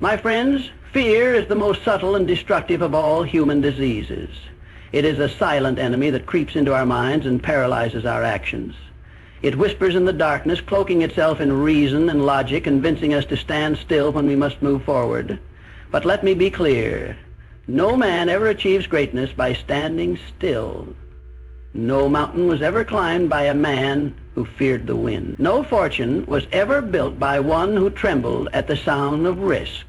My friends, fear is the most subtle and destructive of all human diseases. It is a silent enemy that creeps into our minds and paralyzes our actions. It whispers in the darkness, cloaking itself in reason and logic, convincing us to stand still when we must move forward. But let me be clear. No man ever achieves greatness by standing still. No mountain was ever climbed by a man who feared the wind. No fortune was ever built by one who trembled at the sound of risk.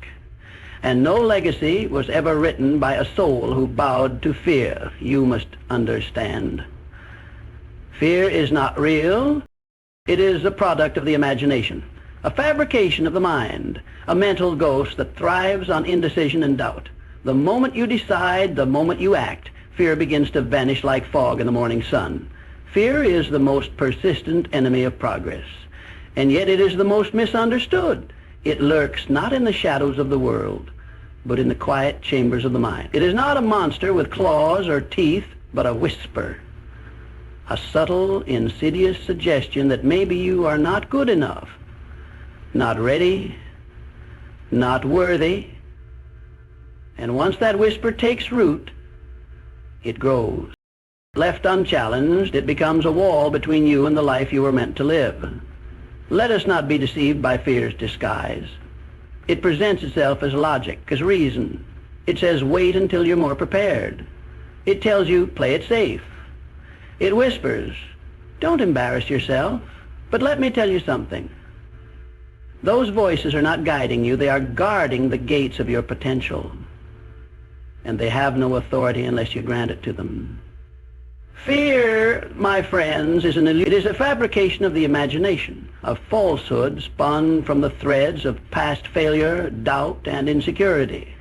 And no legacy was ever written by a soul who bowed to fear. You must understand. Fear is not real. It is a product of the imagination, a fabrication of the mind, a mental ghost that thrives on indecision and doubt. The moment you decide, the moment you act, fear begins to vanish like fog in the morning sun. Fear is the most persistent enemy of progress, and yet it is the most misunderstood. It lurks not in the shadows of the world, but in the quiet chambers of the mind. It is not a monster with claws or teeth, but a whisper. A subtle, insidious suggestion that maybe you are not good enough, not ready, not worthy. And once that whisper takes root, it grows. Left unchallenged, it becomes a wall between you and the life you were meant to live. Let us not be deceived by fear's disguise. It presents itself as logic, as reason. It says, wait until you're more prepared. It tells you, play it safe. It whispers, don't embarrass yourself. But let me tell you something. Those voices are not guiding you. They are guarding the gates of your potential. And they have no authority unless you grant it to them. Fear, my friends, is it is a fabrication of the imagination, a falsehood spun from the threads of past failure, doubt, and insecurity.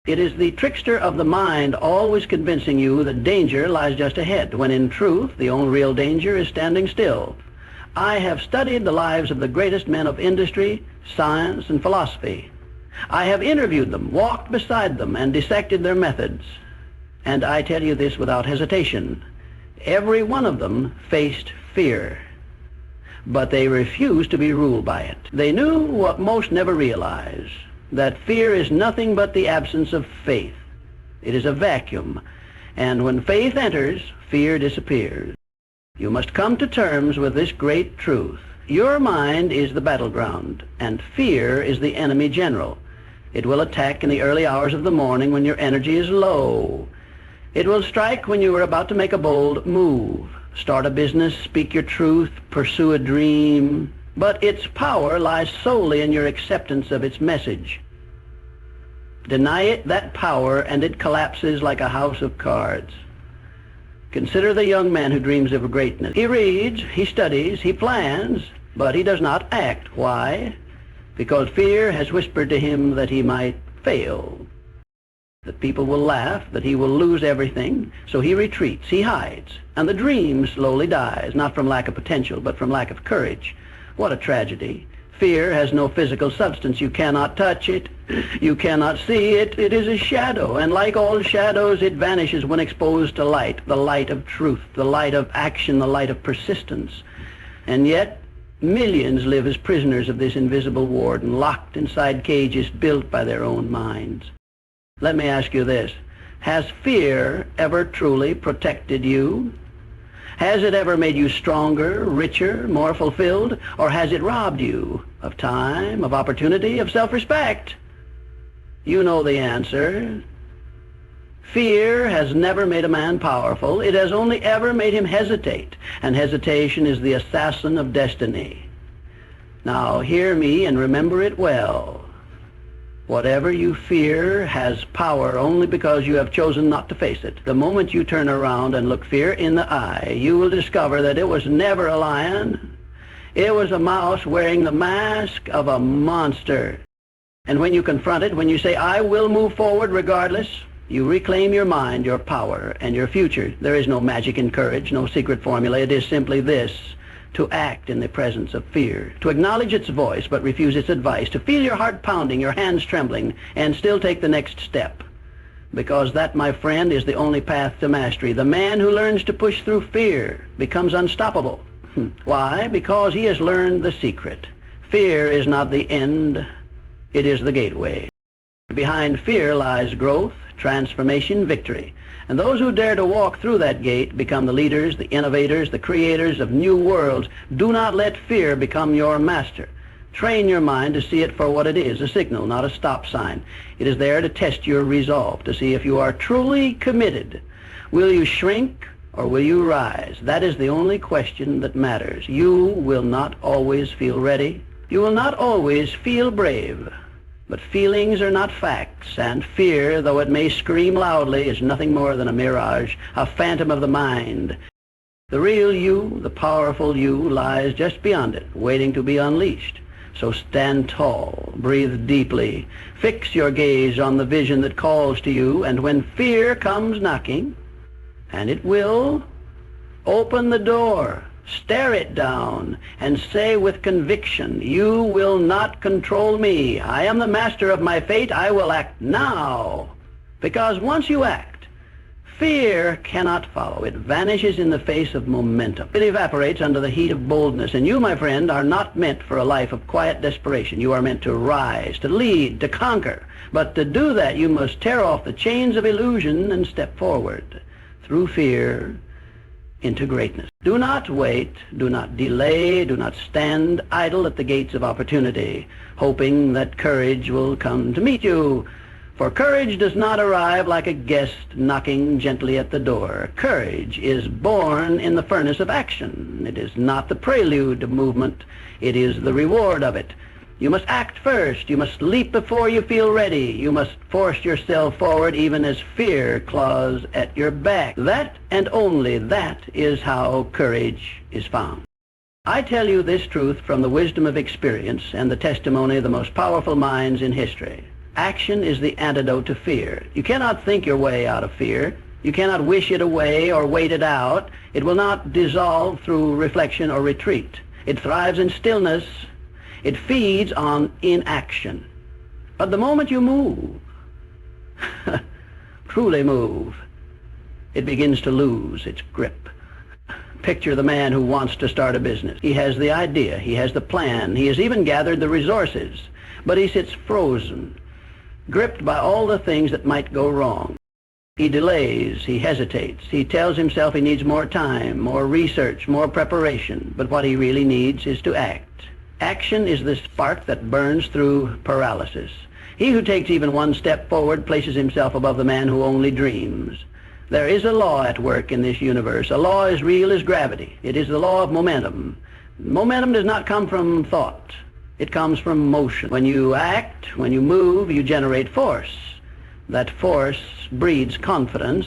It is the trickster of the mind always convincing you that danger lies just ahead, when in truth the only real danger is standing still. I have studied the lives of the greatest men of industry, science, and philosophy. I have interviewed them, walked beside them, and dissected their methods. And I tell you this without hesitation. Every one of them faced fear, but they refused to be ruled by it. They knew what most never realize, that fear is nothing but the absence of faith. It is a vacuum, and when faith enters, fear disappears. You must come to terms with this great truth. Your mind is the battleground, and fear is the enemy general. It will attack in the early hours of the morning when your energy is low. It will strike when you are about to make a bold move, start a business, speak your truth, pursue a dream. But its power lies solely in your acceptance of its message. Deny it that power, and it collapses like a house of cards. Consider the young man who dreams of greatness. He reads, he studies, he plans, but he does not act. Why? Because fear has whispered to him that he might fail, that people will laugh, that he will lose everything. So he retreats, he hides, and the dream slowly dies, not from lack of potential, but from lack of courage. What a tragedy. Fear has no physical substance. You cannot touch it. You cannot see it. It is a shadow, and like all shadows, it vanishes when exposed to light, the light of truth, the light of action, the light of persistence. And yet, millions live as prisoners of this invisible warden, locked inside cages built by their own minds. Let me ask you this. Has fear ever truly protected you? Has it ever made you stronger, richer, more fulfilled? Or has it robbed you of time, of opportunity, of self-respect? You know the answer. Fear has never made a man powerful. It has only ever made him hesitate. And hesitation is the assassin of destiny. Now hear me and remember it well. Whatever you fear has power only because you have chosen not to face it. The moment you turn around and look fear in the eye, you will discover that it was never a lion. It was a mouse wearing the mask of a monster. And when you confront it, when you say, I will move forward regardless, you reclaim your mind, your power, and your future. There is no magic in courage, no secret formula. It is simply this: to act in the presence of fear, to acknowledge its voice but refuse its advice, to feel your heart pounding, your hands trembling, and still take the next step. Because that, my friend, is the only path to mastery. The man who learns to push through fear becomes unstoppable. Why? Because he has learned the secret. Fear is not the end, It is the gateway. Behind fear lies growth, transformation, victory. And those who dare to walk through that gate become the leaders, the innovators, the creators of new worlds. Do not let fear become your master. Train your mind to see it for what it is, a signal, not a stop sign. It is there to test your resolve, to see if you are truly committed. Will you shrink or will you rise? That is the only question that matters. You will not always feel ready. You will not always feel brave. But feelings are not facts, and fear, though it may scream loudly, is nothing more than a mirage, a phantom of the mind. The real you, the powerful you, lies just beyond it, waiting to be unleashed. So stand tall, breathe deeply, fix your gaze on the vision that calls to you, and when fear comes knocking, and it will, open the door. Stare it down and say with conviction, you will not control me. I am the master of my fate. I will act now. Because once you act, fear cannot follow. It vanishes in the face of momentum. It evaporates under the heat of boldness. And you, my friend, are not meant for a life of quiet desperation. You are meant to rise, to lead, to conquer. But to do that, you must tear off the chains of illusion and step forward through fear into greatness. Do not wait, do not delay, do not stand idle at the gates of opportunity, hoping that courage will come to meet you. For courage does not arrive like a guest knocking gently at the door. Courage is born in the furnace of action. It is not the prelude of movement, it is the reward of it. You must act first. You must leap before you feel ready. You must force yourself forward even as fear claws at your back. That and only that is how courage is found. I tell you this truth from the wisdom of experience and the testimony of the most powerful minds in history. Action is the antidote to fear. You cannot think your way out of fear. You cannot wish it away or wait it out. It will not dissolve through reflection or retreat. It thrives in stillness. It feeds on inaction. But the moment you move, truly move, it begins to lose its grip. Picture the man who wants to start a business. He has the idea, he has the plan, he has even gathered the resources, but he sits frozen, gripped by all the things that might go wrong. He delays, he hesitates, he tells himself he needs more time, more research, more preparation, but what he really needs is to act. Action is the spark that burns through paralysis. He who takes even one step forward places himself above the man who only dreams. There is a law at work in this universe, a law as real as gravity. It is the law of momentum. Momentum does not come from thought. It comes from motion. When you act, when you move, you generate force. That force breeds confidence.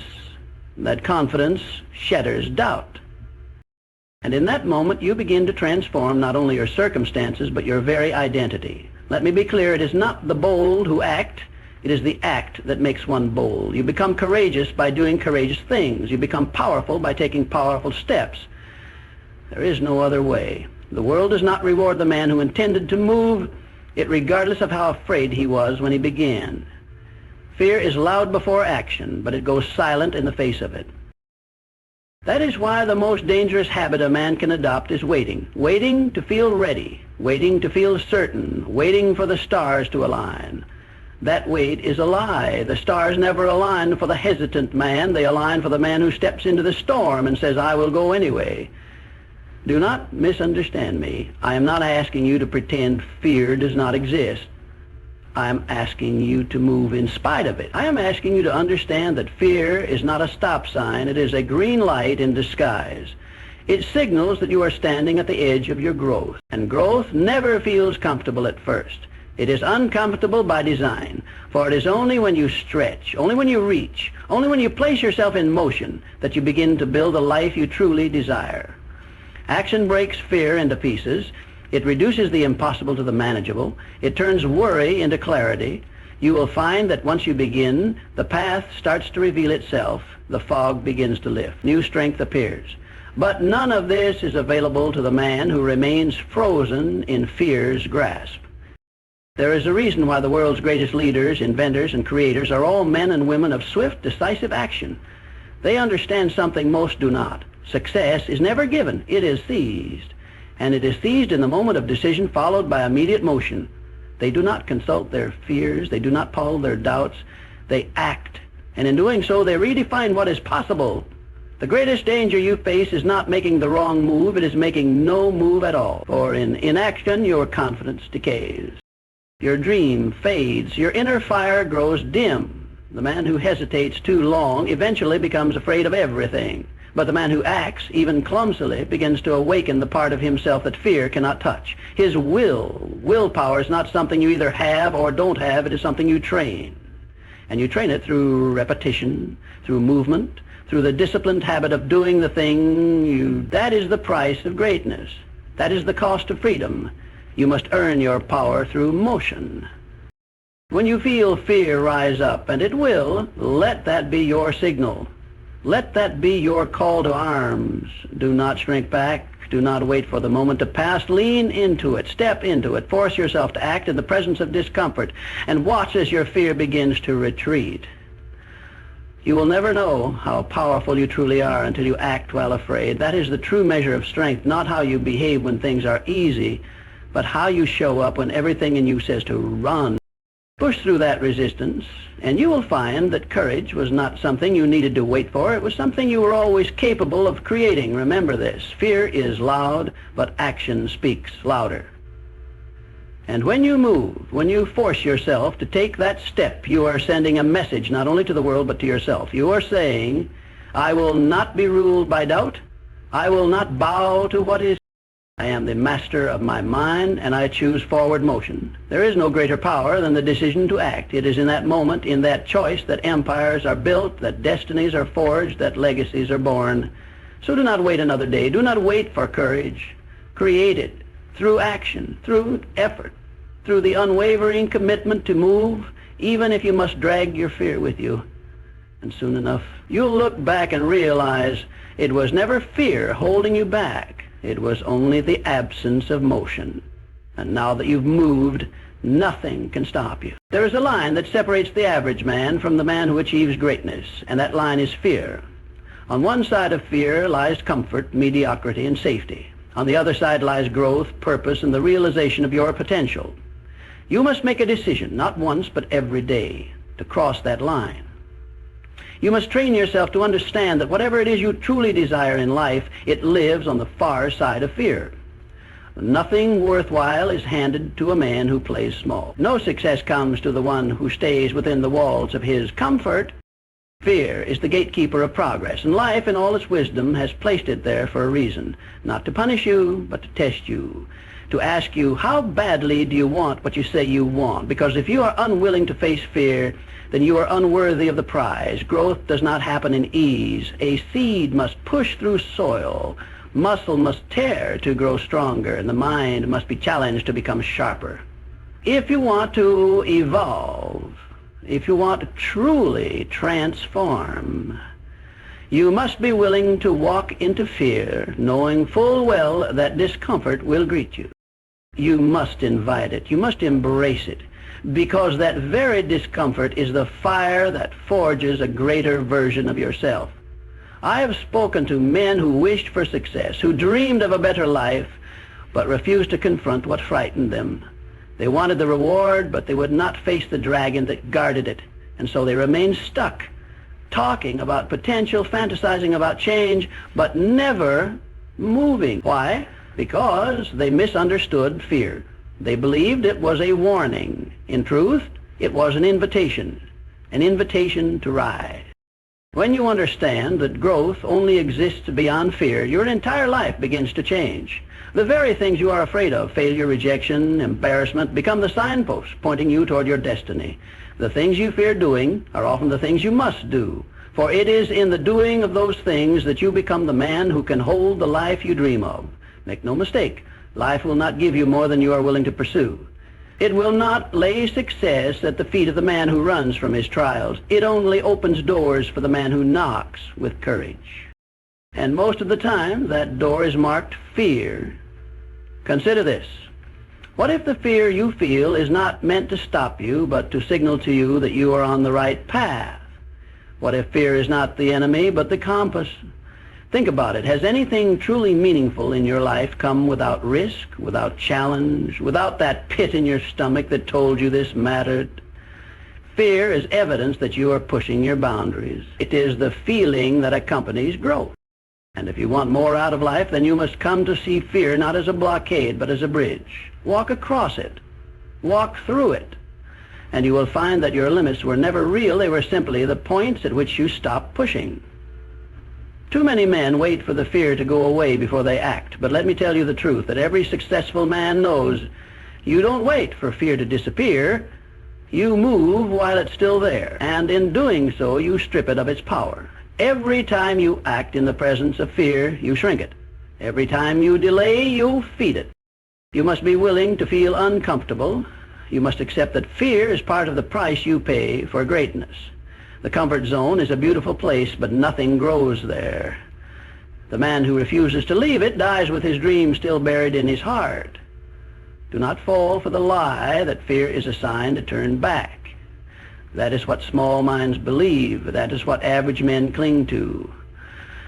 That confidence shatters doubt. And in that moment, you begin to transform not only your circumstances, but your very identity. Let me be clear, it is not the bold who act, it is the act that makes one bold. You become courageous by doing courageous things. You become powerful by taking powerful steps. There is no other way. The world does not reward the man who intended to move it regardless of how afraid he was when he began. Fear is loud before action, but it goes silent in the face of it. That is why the most dangerous habit a man can adopt is waiting. Waiting to feel ready. Waiting to feel certain. Waiting for the stars to align. That wait is a lie. The stars never align for the hesitant man. They align for the man who steps into the storm and says, I will go anyway. Do not misunderstand me. I am not asking you to pretend fear does not exist. I am asking you to move in spite of it. I am asking you to understand that fear is not a stop sign. It is a green light in disguise. It signals that you are standing at the edge of your growth. And growth never feels comfortable at first. It is uncomfortable by design. For it is only when you stretch, only when you reach, only when you place yourself in motion that you begin to build the life you truly desire. Action breaks fear into pieces. It reduces the impossible to the manageable. It turns worry into clarity. You will find that once you begin, the path starts to reveal itself. The fog begins to lift. New strength appears. But none of this is available to the man who remains frozen in fear's grasp. There is a reason why the world's greatest leaders, inventors, and creators are all men and women of swift, decisive action. They understand something most do not. Success is never given. It is seized. And it is seized in the moment of decision, followed by immediate motion. They do not consult their fears. They do not poll their doubts. They act. And in doing so, they redefine what is possible. The greatest danger you face is not making the wrong move. It is making no move at all. For in inaction, your confidence decays. Your dream fades. Your inner fire grows dim. The man who hesitates too long eventually becomes afraid of everything. But the man who acts, even clumsily, begins to awaken the part of himself that fear cannot touch. His willpower is not something you either have or don't have. It is something you train. And you train it through repetition, through movement, through the disciplined habit of doing the thing that is the price of greatness. That is the cost of freedom. You must earn your power through motion. When you feel fear rise up, and it will, let that be your signal. Let that be your call to arms. Do not shrink back. Do not wait for the moment to pass. Lean into it. Step into it. Force yourself to act in the presence of discomfort, and watch as your fear begins to retreat. You will never know how powerful you truly are until you act while afraid. That is the true measure of strength, not how you behave when things are easy, but how you show up when everything in you says to run. Push through that resistance, and you will find that courage was not something you needed to wait for. It was something you were always capable of creating. Remember this. Fear is loud, but action speaks louder. And when you move, when you force yourself to take that step, you are sending a message not only to the world but to yourself. You are saying, I will not be ruled by doubt. I will not bow to what is. I am the master of my mind, and I choose forward motion. There is no greater power than the decision to act. It is in that moment, in that choice, that empires are built, that destinies are forged, that legacies are born. So do not wait another day. Do not wait for courage. Create it through action, through effort, through the unwavering commitment to move, even if you must drag your fear with you. And soon enough, you'll look back and realize it was never fear holding you back. It was only the absence of motion. And now that you've moved, nothing can stop you. There is a line that separates the average man from the man who achieves greatness, and that line is fear. On one side of fear lies comfort, mediocrity, and safety. On the other side lies growth, purpose, and the realization of your potential. You must make a decision, not once, but every day, to cross that line. You must train yourself to understand that whatever it is you truly desire in life, it lives on the far side of fear. Nothing worthwhile is handed to a man who plays small. No success comes to the one who stays within the walls of his comfort. Fear is the gatekeeper of progress, and life in all its wisdom has placed it there for a reason, not to punish you, but to test you, to ask you, how badly do you want what you say you want? Because if you are unwilling to face fear, then you are unworthy of the prize. Growth does not happen in ease. A seed must push through soil. Muscle must tear to grow stronger, and the mind must be challenged to become sharper. If you want to evolve, if you want to truly transform, you must be willing to walk into fear, knowing full well that discomfort will greet you. You must invite it. You must embrace it, because that very discomfort is the fire that forges a greater version of yourself. I have spoken to men who wished for success, who dreamed of a better life, but refused to confront what frightened them. They wanted the reward, but they would not face the dragon that guarded it, and so they remained stuck, talking about potential, fantasizing about change, but never moving. Why? Because they misunderstood fear. They believed it was a warning. In truth, it was an invitation to rise. When you understand that growth only exists beyond fear, your entire life begins to change. The very things you are afraid of, failure, rejection, embarrassment, become the signposts pointing you toward your destiny. The things you fear doing are often the things you must do, for it is in the doing of those things that you become the man who can hold the life you dream of. Make no mistake, life will not give you more than you are willing to pursue. It will not lay success at the feet of the man who runs from his trials. It only opens doors for the man who knocks with courage. And most of the time, that door is marked fear. Consider this. What if the fear you feel is not meant to stop you, but to signal to you that you are on the right path? What if fear is not the enemy, but the compass? Think about it. Has anything truly meaningful in your life come without risk, without challenge, without that pit in your stomach that told you this mattered? Fear is evidence that you are pushing your boundaries. It is the feeling that accompanies growth. And if you want more out of life, then you must come to see fear not as a blockade, but as a bridge. Walk across it. Walk through it. And you will find that your limits were never real. They were simply the points at which you stopped pushing. Too many men wait for the fear to go away before they act. But let me tell you the truth, that every successful man knows you don't wait for fear to disappear. You move while it's still there. And in doing so, you strip it of its power. Every time you act in the presence of fear, you shrink it. Every time you delay, you feed it. You must be willing to feel uncomfortable. You must accept that fear is part of the price you pay for greatness. The comfort zone is a beautiful place, but nothing grows there. The man who refuses to leave it dies with his dreams still buried in his heart. Do not fall for the lie that fear is a sign to turn back. That is what small minds believe. That is what average men cling to.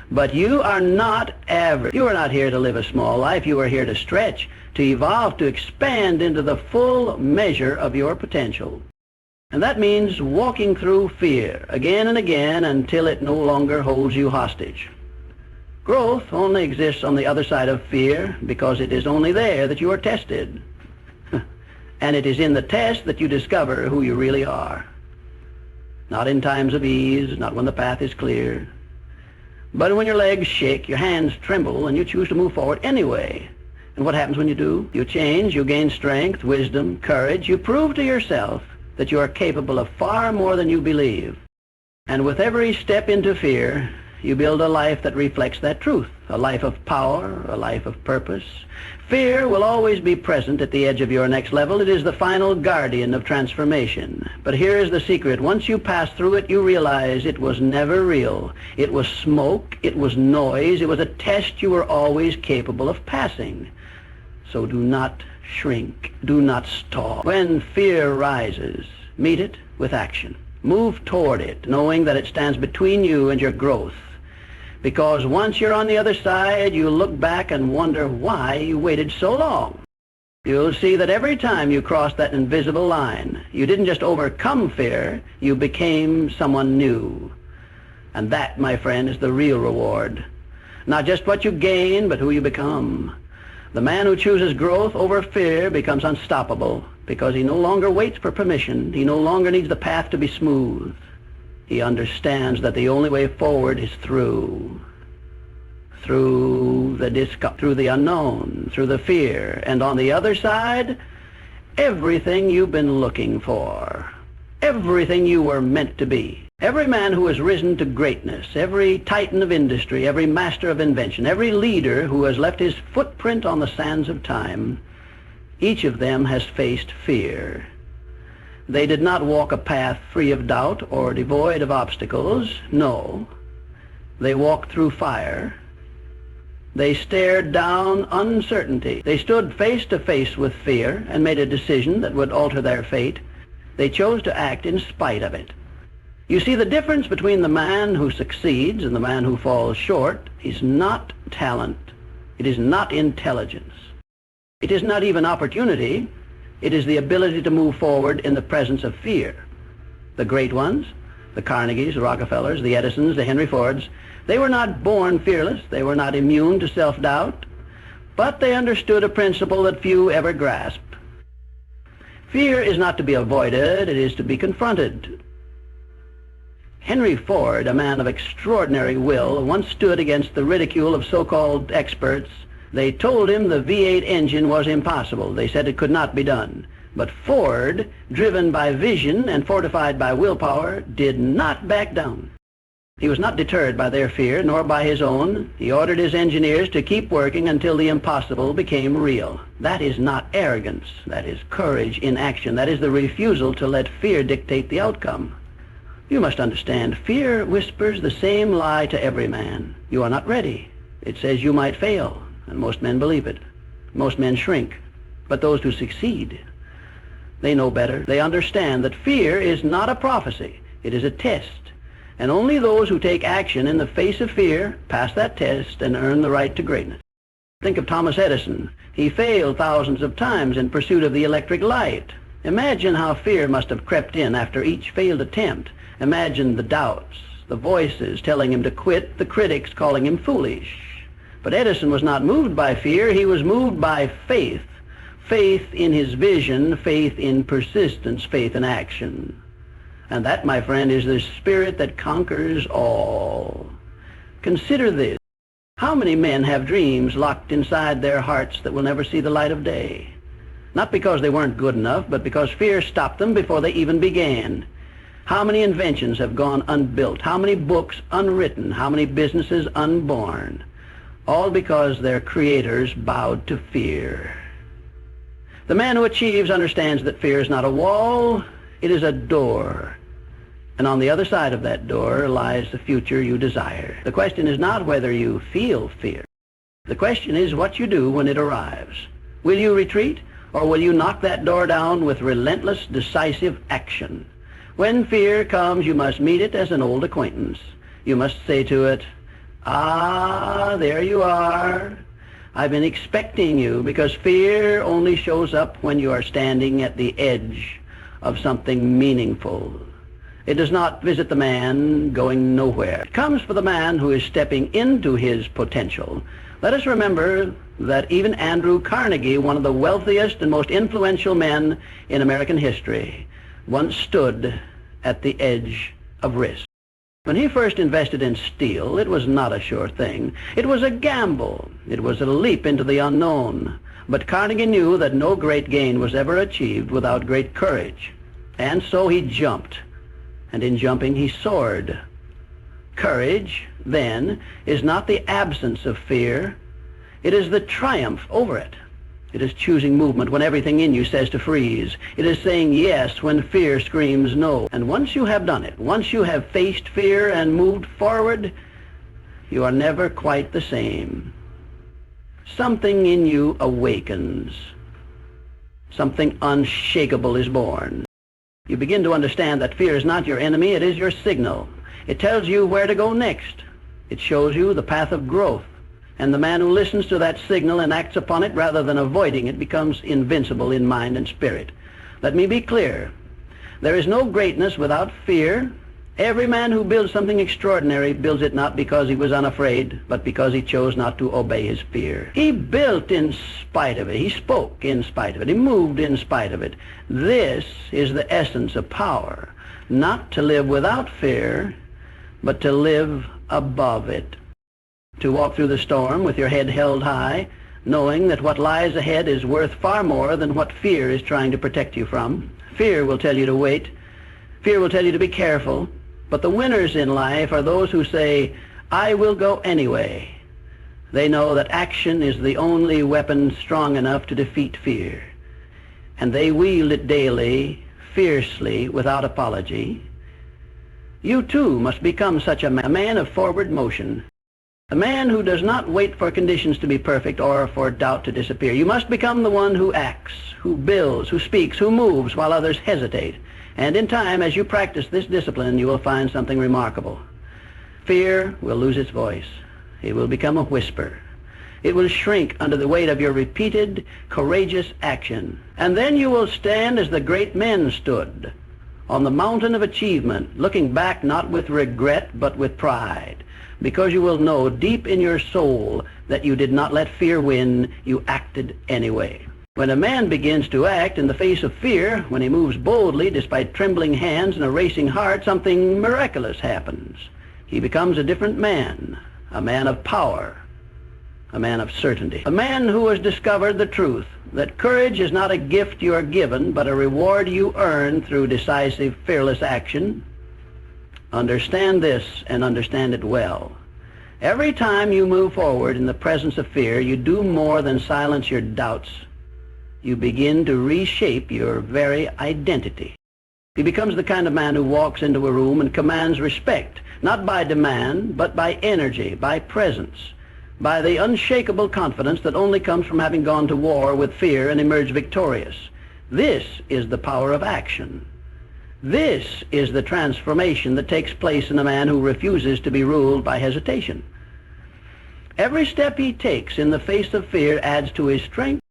But you are not average. You are not here to live a small life. You are here to stretch, to evolve, to expand into the full measure of your potential. And that means walking through fear again and again until it no longer holds you hostage. Growth only exists on the other side of fear because it is only there that you are tested. And it is in the test that you discover who you really are. Not in times of ease, not when the path is clear, but when your legs shake, your hands tremble, and you choose to move forward anyway. And what happens when you do? You change, you gain strength, wisdom, courage. You prove to yourself that you are capable of far more than you believe. And with every step into fear, you build a life that reflects that truth, a life of power, a life of purpose. Fear will always be present at the edge of your next level. It is the final guardian of transformation. But here is the secret. Once you pass through it, you realize it was never real. It was smoke. It was noise. It was a test you were always capable of passing. So do not shrink. Do not stall. When fear rises, meet it with action. Move toward it, knowing that it stands between you and your growth. Because once you're on the other side, you look back and wonder why you waited so long. You'll see that every time you crossed that invisible line, you didn't just overcome fear, you became someone new. And that, my friend, is the real reward. Not just what you gain, but who you become. The man who chooses growth over fear becomes unstoppable because he no longer waits for permission. He no longer needs the path to be smooth. He understands that the only way forward is through the unknown, through the fear, and on the other side, everything you've been looking for, everything you were meant to be. Every man who has risen to greatness, every titan of industry, every master of invention, every leader who has left his footprint on the sands of time, each of them has faced fear. They did not walk a path free of doubt or devoid of obstacles. No. They walked through fire. They stared down uncertainty. They stood face to face with fear and made a decision that would alter their fate. They chose to act in spite of it. You see, the difference between the man who succeeds and the man who falls short is not talent. It is not intelligence. It is not even opportunity. It is the ability to move forward in the presence of fear. The great ones, the Carnegies, the Rockefellers, the Edisons, the Henry Fords, they were not born fearless. They were not immune to self-doubt. But they understood a principle that few ever grasp. Fear is not to be avoided. It is to be confronted. Henry Ford, a man of extraordinary will, once stood against the ridicule of so-called experts. They told him the V8 engine was impossible. They said it could not be done. But Ford, driven by vision and fortified by willpower, did not back down. He was not deterred by their fear, nor by his own. He ordered his engineers to keep working until the impossible became real. That is not arrogance. That is courage in action. That is the refusal to let fear dictate the outcome. You must understand, fear whispers the same lie to every man. You are not ready. It says you might fail. And most men believe it. Most men shrink. But those who succeed, they know better. They understand that fear is not a prophecy. It is a test. And only those who take action in the face of fear pass that test and earn the right to greatness. Think of Thomas Edison. He failed thousands of times in pursuit of the electric light. Imagine how fear must have crept in after each failed attempt. Imagine the doubts, the voices telling him to quit, the critics calling him foolish. But Edison was not moved by fear. He was moved by faith. Faith in his vision, faith in persistence, faith in action. And that, my friend, is the spirit that conquers all. Consider this. How many men have dreams locked inside their hearts that will never see the light of day? Not because they weren't good enough, but because fear stopped them before they even began. How many inventions have gone unbuilt? How many books unwritten? How many businesses unborn? All because their creators bowed to fear. The man who achieves understands that fear is not a wall, it is a door. And on the other side of that door lies the future you desire. The question is not whether you feel fear. The question is what you do when it arrives. Will you retreat, or will you knock that door down with relentless, decisive action? When fear comes, you must meet it as an old acquaintance. You must say to it, "Ah, there you are. I've been expecting you," because fear only shows up when you are standing at the edge of something meaningful. It does not visit the man going nowhere. It comes for the man who is stepping into his potential. Let us remember that even Andrew Carnegie, one of the wealthiest and most influential men in American history, once stood at the edge of risk. When he first invested in steel, it was not a sure thing. It was a gamble. It was a leap into the unknown. But Carnegie knew that no great gain was ever achieved without great courage. And so he jumped. And in jumping, he soared. Courage, then, is not the absence of fear. It is the triumph over it. It is choosing movement when everything in you says to freeze. It is saying yes when fear screams no. And once you have done it, once you have faced fear and moved forward, you are never quite the same. Something in you awakens. Something unshakable is born. You begin to understand that fear is not your enemy, it is your signal. It tells you where to go next. It shows you the path of growth. And the man who listens to that signal and acts upon it rather than avoiding it becomes invincible in mind and spirit. Let me be clear. There is no greatness without fear. Every man who builds something extraordinary builds it not because he was unafraid, but because he chose not to obey his fear. He built in spite of it. He spoke in spite of it. He moved in spite of it. This is the essence of power. Not to live without fear, but to live above it. To walk through the storm with your head held high, knowing that what lies ahead is worth far more than what fear is trying to protect you from. Fear will tell you to wait. Fear will tell you to be careful. But the winners in life are those who say, "I will go anyway." They know that action is the only weapon strong enough to defeat fear. And they wield it daily, fiercely, without apology. You too must become such a man of forward motion. A man who does not wait for conditions to be perfect or for doubt to disappear. You must become the one who acts, who builds, who speaks, who moves while others hesitate. And in time, as you practice this discipline, you will find something remarkable. Fear will lose its voice. It will become a whisper. It will shrink under the weight of your repeated, courageous action. And then you will stand as the great men stood, on the mountain of achievement, looking back not with regret, but with pride. Because you will know deep in your soul that you did not let fear win, you acted anyway. When a man begins to act in the face of fear, when he moves boldly despite trembling hands and a racing heart, something miraculous happens. He becomes a different man, a man of power, a man of certainty, a man who has discovered the truth, that courage is not a gift you are given, but a reward you earn through decisive, fearless action. Understand this and understand it well. Every time you move forward in the presence of fear, you do more than silence your doubts. You begin to reshape your very identity. He becomes the kind of man who walks into a room and commands respect, not by demand, but by energy, by presence, by the unshakable confidence that only comes from having gone to war with fear and emerged victorious. This is the power of action. This is the transformation that takes place in a man who refuses to be ruled by hesitation. Every step he takes in the face of fear adds to his strength.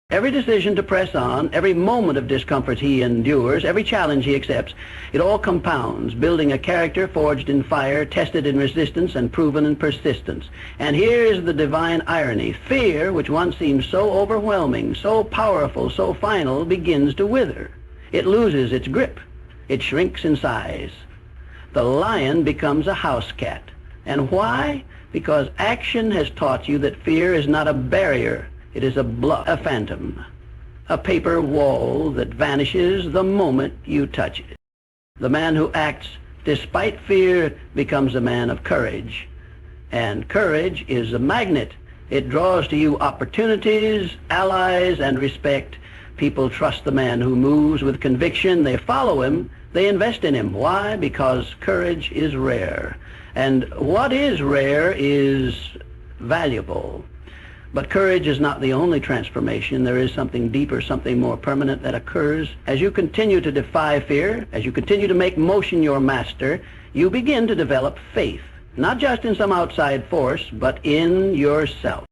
Every decision to press on, every moment of discomfort he endures, every challenge he accepts, it all compounds, building a character forged in fire, tested in resistance, and proven in persistence. And here is the divine irony. Fear, which once seemed so overwhelming, so powerful, so final, begins to wither. It loses its grip. It shrinks in size. The lion becomes a house cat. And why? Because action has taught you that fear is not a barrier. It is a bluff, a phantom, a paper wall that vanishes the moment you touch it. The man who acts despite fear becomes a man of courage. And courage is a magnet. It draws to you opportunities, allies, and respect. People trust the man who moves with conviction. They follow him. They invest in him. Why? Because courage is rare. And what is rare is valuable. But courage is not the only transformation. There is something deeper, something more permanent that occurs. As you continue to defy fear, as you continue to make motion your master, you begin to develop faith, not just in some outside force, but in yourself.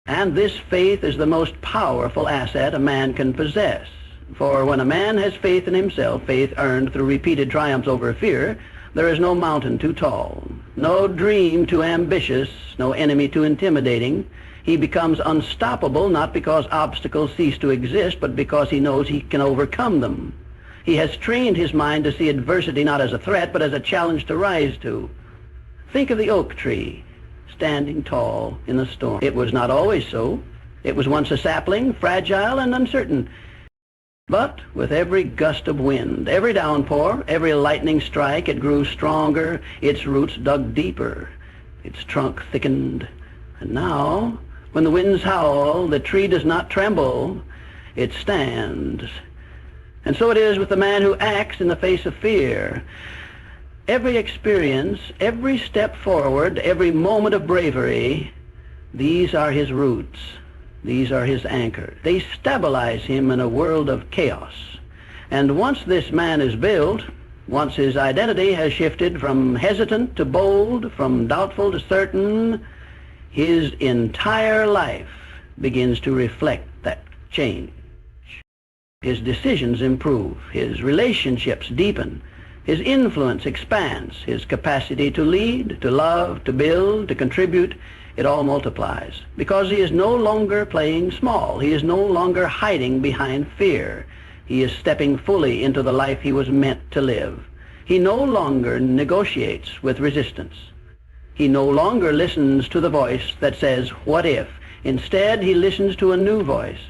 And this faith is the most powerful asset a man can possess. For when a man has faith in himself, faith earned through repeated triumphs over fear, there is no mountain too tall, no dream too ambitious, no enemy too intimidating. He becomes unstoppable not because obstacles cease to exist, but because he knows he can overcome them. He has trained his mind to see adversity not as a threat, but as a challenge to rise to. Think of the oak tree, standing tall in the storm. It was not always so. It was once a sapling, fragile and uncertain. But with every gust of wind, every downpour, every lightning strike, it grew stronger, its roots dug deeper, its trunk thickened. And now, when the winds howl, the tree does not tremble, it stands. And so it is with the man who acts in the face of fear. Every experience, every step forward, every moment of bravery, these are his roots. These are his anchors. They stabilize him in a world of chaos. And once this man is built, once his identity has shifted from hesitant to bold, from doubtful to certain, his entire life begins to reflect that change. His decisions improve, his relationships deepen, his influence expands, his capacity to lead, to love, to build, to contribute, it all multiplies. Because he is no longer playing small. He is no longer hiding behind fear. He is stepping fully into the life he was meant to live. He no longer negotiates with resistance. He no longer listens to the voice that says, "What if?" Instead, he listens to a new voice,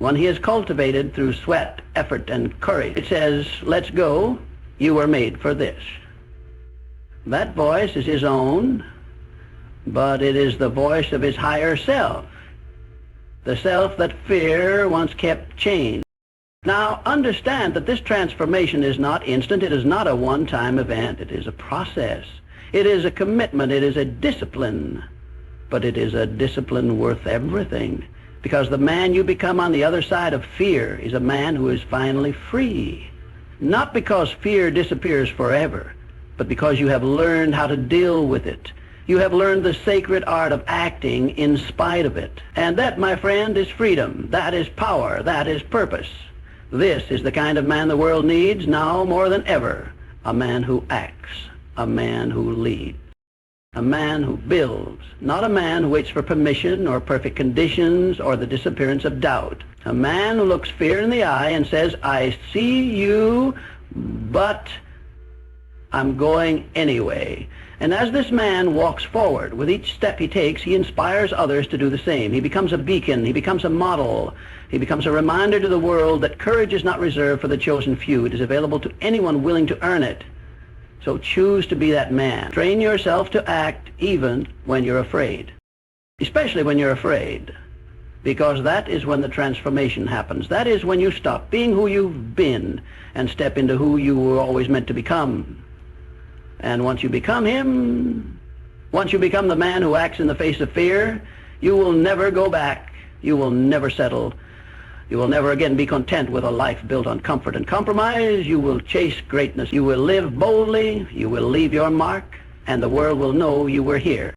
one he has cultivated through sweat, effort, and courage. It says, "Let's go. You were made for this." That voice is his own, but it is the voice of his higher self, the self that fear once kept chained. Now, understand that this transformation is not instant. It is not a one-time event. It is a process. It is a commitment. It is a discipline. But it is a discipline worth everything, because the man you become on the other side of fear is a man who is finally free. Not because fear disappears forever, but because you have learned how to deal with it. You have learned the sacred art of acting in spite of it. And that, my friend, is freedom. That is power. That is purpose. This is the kind of man the world needs now more than ever. A man who acts. A man who leads. A man who builds. Not a man who waits for permission or perfect conditions or the disappearance of doubt. A man who looks fear in the eye and says, "I see you, but I'm going anyway." And as this man walks forward, with each step he takes, he inspires others to do the same. He becomes a beacon. He becomes a model. He becomes a reminder to the world that courage is not reserved for the chosen few. It is available to anyone willing to earn it. So choose to be that man. Train yourself to act even when you're afraid, especially when you're afraid, because that is when the transformation happens. That is when you stop being who you've been and step into who you were always meant to become. And once you become him, once you become the man who acts in the face of fear, you will never go back. You will never settle. You will never again be content with a life built on comfort and compromise. You will chase greatness. You will live boldly. You will leave your mark, and the world will know you were here.